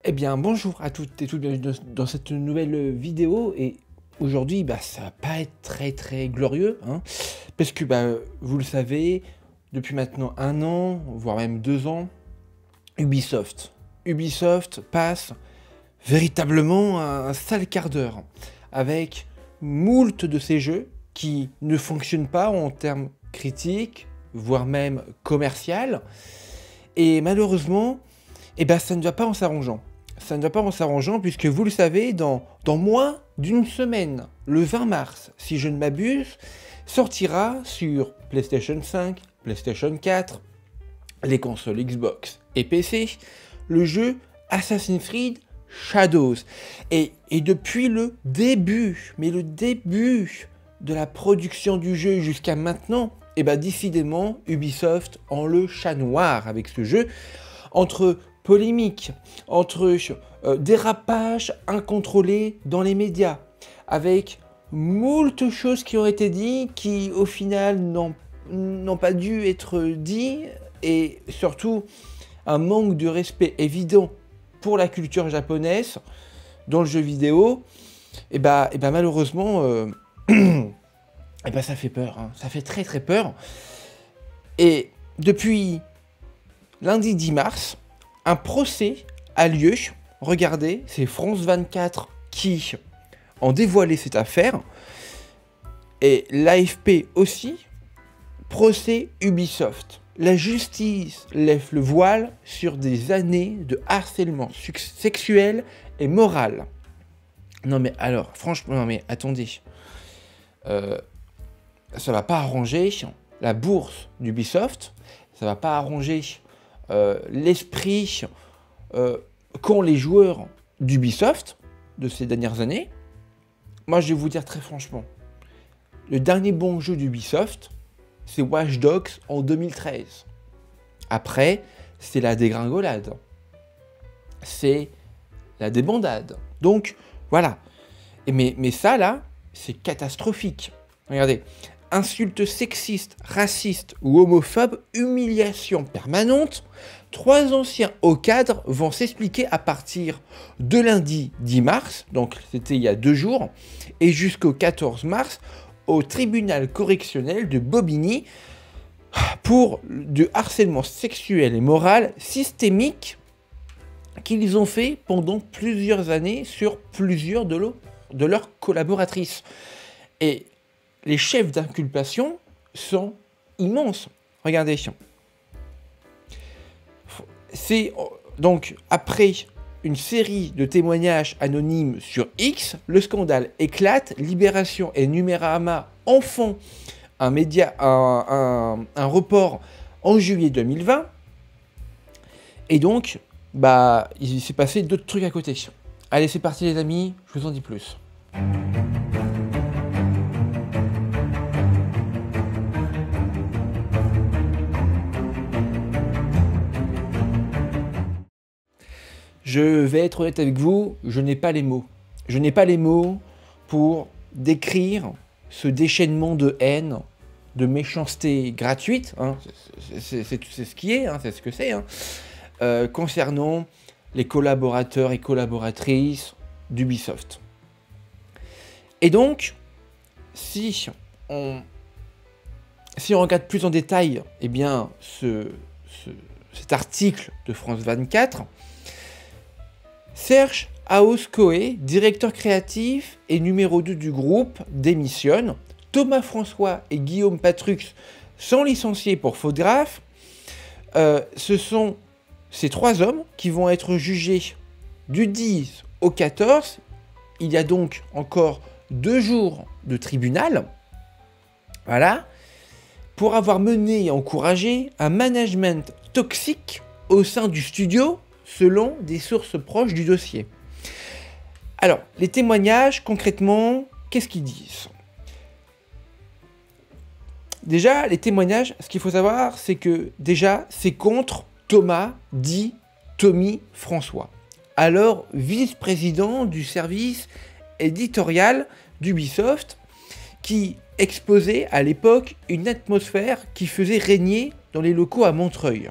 Eh bien, bonjour à toutes et tous, bienvenue dans cette nouvelle vidéo. Et aujourd'hui, ça va pas être très glorieux, hein, parce que, vous le savez, depuis maintenant 1 an, voire même 2 ans, Ubisoft passe véritablement un sale quart d'heure, avec moult de ces jeux qui ne fonctionnent pas en termes critiques, voire même commercial, et malheureusement, ça ne va pas en s'arrangeant. Ça ne va pas en s'arrangeant puisque vous le savez, dans moins d'une semaine, le 20 mars, si je ne m'abuse, sortira sur PlayStation 5, PlayStation 4, les consoles Xbox et PC, le jeu Assassin's Creed Shadows. Et depuis le début, le début de la production du jeu jusqu'à maintenant, décidément, Ubisoft en le chat noir avec ce jeu, entre polémiques, entre dérapages incontrôlés dans les médias, avec moult choses qui ont été dites, qui au final n'ont pas dû être dites, et surtout un manque de respect évident pour la culture japonaise dans le jeu vidéo, malheureusement, ça fait peur, hein. Ça fait très peur. Et depuis lundi 10 mars, un procès a lieu. Regardez, c'est France 24 qui ont dévoilé cette affaire. Et l'AFP aussi. Procès Ubisoft. La justice lève le voile sur des années de harcèlement sexuel et moral. Non mais alors, franchement, non mais attendez. Ça va pas arranger la bourse d'Ubisoft. Ça va pas arranger l'esprit qu'ont les joueurs d'Ubisoft de ces dernières années. Moi, je vais vous dire très franchement, le dernier bon jeu d'Ubisoft, c'est Watch Dogs en 2013. Après, c'est la dégringolade. C'est la débandade. Donc, voilà. Mais ça, là, c'est catastrophique. Regardez. Insultes sexistes, racistes ou homophobes, humiliation permanente. 3 anciens hauts cadres vont s'expliquer à partir de lundi 10 mars, donc c'était il y a 2 jours, et jusqu'au 14 mars au tribunal correctionnel de Bobigny pour du harcèlement sexuel et moral systémique qu'ils ont fait pendant plusieurs années sur plusieurs de leurs collaboratrices. Et les chefs d'inculpation sont immenses. Regardez. C'est donc après une série de témoignages anonymes sur X, le scandale éclate. Libération et Numérama en font un report en juillet 2020. Et donc, il s'est passé d'autres trucs à côté. Allez, c'est parti les amis, je vous en dis plus. Je vais être honnête avec vous, je n'ai pas les mots. Je n'ai pas les mots pour décrire ce déchaînement de haine, de méchanceté gratuite, hein, c'est ce qui est, hein, c'est ce que c'est, hein, concernant les collaborateurs et collaboratrices d'Ubisoft. Et donc, si on regarde plus en détail, cet article de France 24, Serge Hauscoe, directeur créatif et numéro 2 du groupe, démissionne. Thomas François et Guillaume Patrux sont licenciés pour faute grave. Ce sont ces 3 hommes qui vont être jugés du 10 au 14. Il y a donc encore 2 jours de tribunal. Voilà. Pour avoir mené et encouragé un management toxique au sein du studio, selon des sources proches du dossier. Alors, les témoignages, concrètement, qu'est-ce qu'ils disent? Déjà, les témoignages, ce qu'il faut savoir, c'est que, déjà, c'est contre Thomas, dit Tommy François, alors vice-président du service éditorial d'Ubisoft, qui exposait à l'époque une atmosphère qui faisait régner dans les locaux à Montreuil.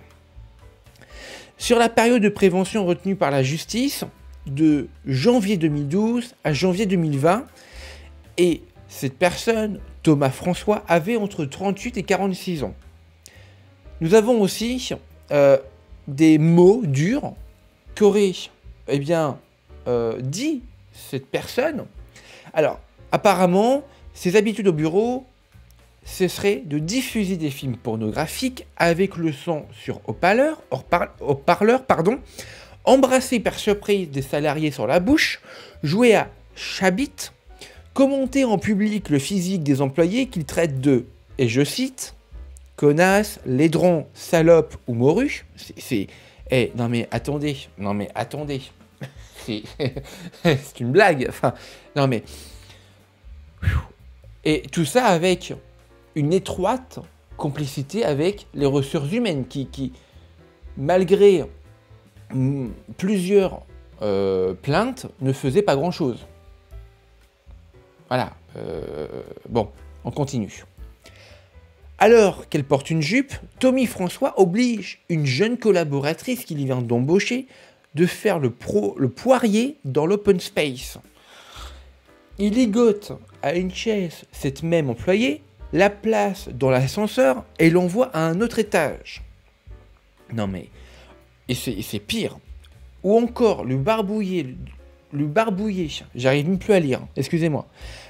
sur la période de prévention retenue par la justice de janvier 2012 à janvier 2020. Et cette personne, Thomas François, avait entre 38 et 46 ans. Nous avons aussi des mots durs qu'aurait dit cette personne. Alors, apparemment, ses habitudes au bureau, ce serait de diffuser des films pornographiques avec le son sur haut-parleur, embrasser par surprise des salariés sur la bouche, jouer à Chabit, commenter en public le physique des employés qu'il traite de, et je cite, connasse, laidron, salope ou morue. Non mais attendez. C'est une blague. Enfin, non mais... Et tout ça avec une étroite complicité avec les ressources humaines qui malgré plusieurs plaintes, ne faisaient pas grand-chose. Voilà. Bon, on continue. Alors qu'elle porte une jupe, Tommy François oblige une jeune collaboratrice qu'il vient d'embaucher de faire le poirier dans l'open space. Il ligote à une chaise cette même employée, la place dans l'ascenseur et l'envoie à un autre étage. Non mais... Et c'est pire. Ou encore le barbouiller, j'arrive même plus à lire, excusez-moi.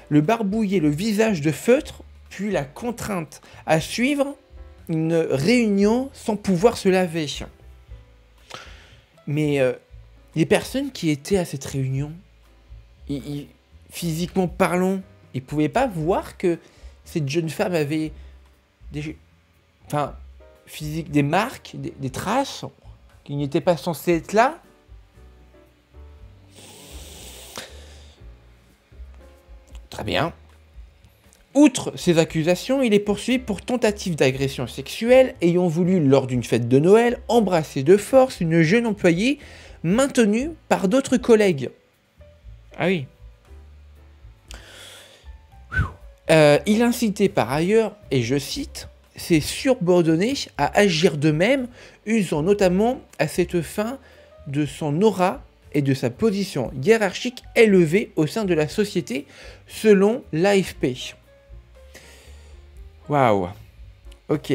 Le barbouiller le visage de feutre, puis la contrainte à suivre une réunion sans pouvoir se laver. Mais les personnes qui étaient à cette réunion, physiquement parlant, ils ne pouvaient pas voir que cette jeune femme avait des marques, des traces qui n'étaient pas censées être là. Très bien. Outre ces accusations, il est poursuivi pour tentative d'agression sexuelle ayant voulu, lors d'une fête de Noël, embrasser de force une jeune employée maintenue par d'autres collègues. Ah oui. Il incitait par ailleurs, et je cite, ses subordonnés à agir de même, usant notamment à cette fin de son aura et de sa position hiérarchique élevée au sein de la société, selon l'AFP. Waouh. Ok.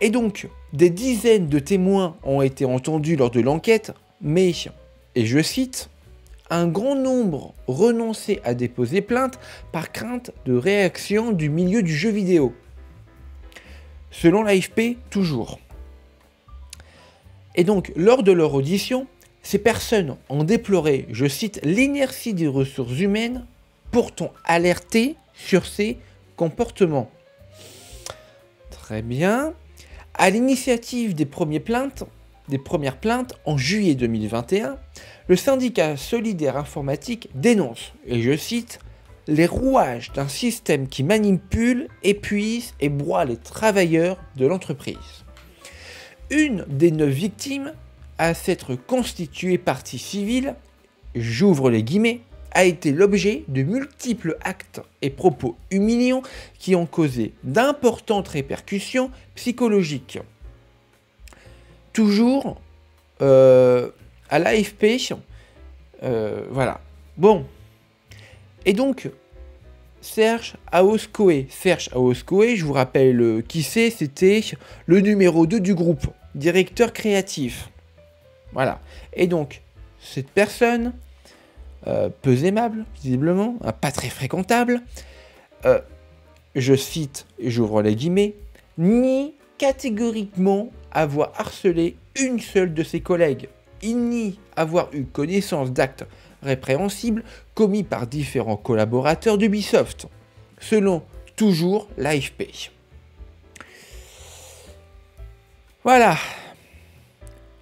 Et donc, des dizaines de témoins ont été entendus lors de l'enquête, mais, et je cite, un grand nombre renonçaient à déposer plainte par crainte de réaction du milieu du jeu vidéo. Selon l'AFP, toujours. Et donc, lors de leur audition, ces personnes ont déploré, je cite, l'inertie des ressources humaines, pourtant alertées sur ces comportements. Très bien. À l'initiative des premières plaintes en juillet 2021, le syndicat Solidaire Informatique dénonce, et je cite, les rouages d'un système qui manipule, épuise et broie les travailleurs de l'entreprise. Une des 9 victimes à s'être constituée partie civile, j'ouvre les guillemets, a été l'objet de multiples actes et propos humiliants qui ont causé d'importantes répercussions psychologiques. Toujours à l'AFP, voilà. Bon. Et donc, Serge Aoskoé, je vous rappelle qui c'est, c'était le numéro 2 du groupe, directeur créatif. Voilà. Et donc, cette personne, peu aimable, visiblement, pas très fréquentable, je cite, et j'ouvre les guillemets, nie catégoriquement avoir harcelé une seule de ses collègues. Il nie avoir eu connaissance d'actes répréhensibles commis par différents collaborateurs d'Ubisoft, selon toujours l'AFP. Voilà.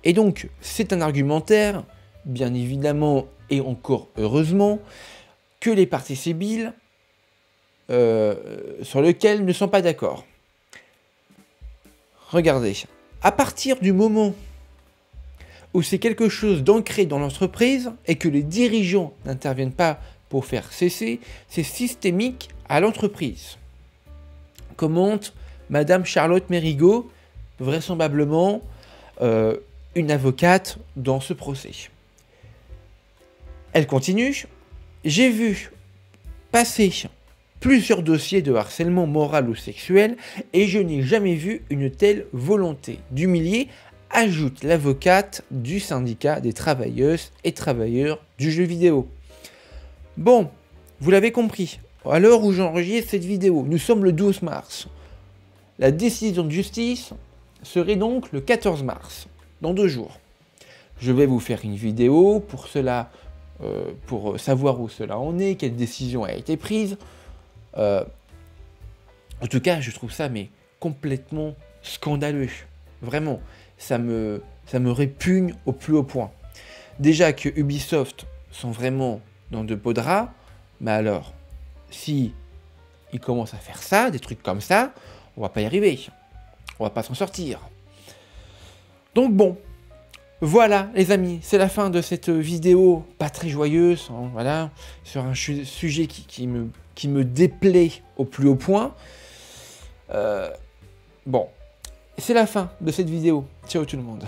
Et donc, c'est un argumentaire, bien évidemment, et encore heureusement, que les parties civiles sur lequel ne sont pas d'accord. Regardez, à partir du moment où c'est quelque chose d'ancré dans l'entreprise et que les dirigeants n'interviennent pas pour faire cesser, c'est systémique à l'entreprise. Commente Madame Charlotte Mérigot, vraisemblablement une avocate dans ce procès. Elle continue. J'ai vu passer plusieurs dossiers de harcèlement moral ou sexuel et je n'ai jamais vu une telle volonté d'humilier, ajoute l'avocate du syndicat des travailleuses et travailleurs du jeu vidéo. Bon, vous l'avez compris, à l'heure où j'enregistre cette vidéo, nous sommes le 12 mars. La décision de justice serait donc le 14 mars, dans 2 jours. Je vais vous faire une vidéo pour cela, pour savoir où cela en est, quelle décision a été prise. En tout cas, je trouve ça mais complètement scandaleux. Vraiment, ça me répugne au plus haut point. Déjà que Ubisoft sont vraiment dans de beaux draps, mais alors, si ils commencent à faire ça, des trucs comme ça, on va pas y arriver. On va pas s'en sortir. Donc bon, voilà les amis, c'est la fin de cette vidéo pas très joyeuse, hein, voilà, sur un sujet qui me déplaît au plus haut point. Bon, c'est la fin de cette vidéo. Ciao tout le monde.